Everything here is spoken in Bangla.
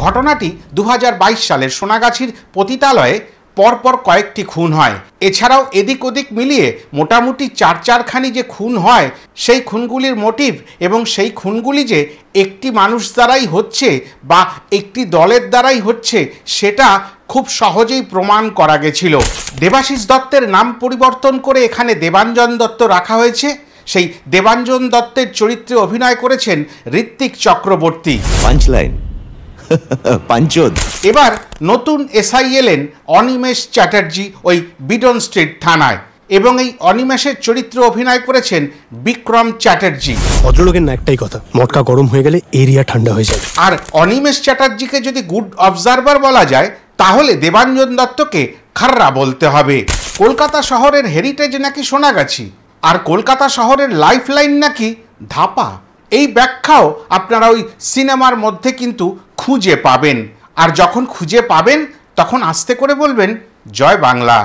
ঘটনাটি 2022 সালের সোনাগাছির পতিতালয়ে পরপর কয়েকটি খুন হয়। এছাড়াও এদিক ওদিক মিলিয়ে মোটামুটি চারখানি যে খুন হয়, সেই খুনগুলির মোটিভ এবং সেই খুনগুলি যে একটি মানুষ দ্বারাই হচ্ছে বা একটি দলের দ্বারাই হচ্ছে, সেটা খুব সহজেই প্রমাণ করা গেছিল। দেবাশিস দত্তের নাম পরিবর্তন করে এখানে দেবাঞ্জন দত্ত রাখা হয়েছে। সেই দেবাঞ্জন দত্তের চরিত্রে অভিনয় করেছেন ঋত্বিক চক্রবর্তী। পাঞ্চলাইন পাঞ্চদ। এবার নতুন এসআই এলেন অনিমেষ চ্যাটার্জি ওই বিডন স্ট্রিট থানায়, এবং এই অনিমেষের চরিত্রে অভিনয় করেছেন বিক্রম চ্যাটার্জি। ভদ্রলোকের না একটাই কথা, মটকা গরম হয়ে গেলে এরিয়া ঠান্ডা হয়ে যাবে। আর অনিমেষ চ্যাটার্জিকে যদি গুড অবজারভার বলা যায়, তাহলে দেবাঞ্জন দত্তকে খাররা বলতে হবে। কলকাতা শহরের হেরিটেজ নাকি সোনাগাছি, আর কলকাতা শহরের লাইফ লাইন নাকি ধাপা। এই ব্যাখ্যাও আপনারা ওই সিনেমার মধ্যে কিন্তু খুঁজে পাবেন। আর যখন খুঁজে পাবেন, তখন আস্তে করে বলবেন, জয় বাংলা।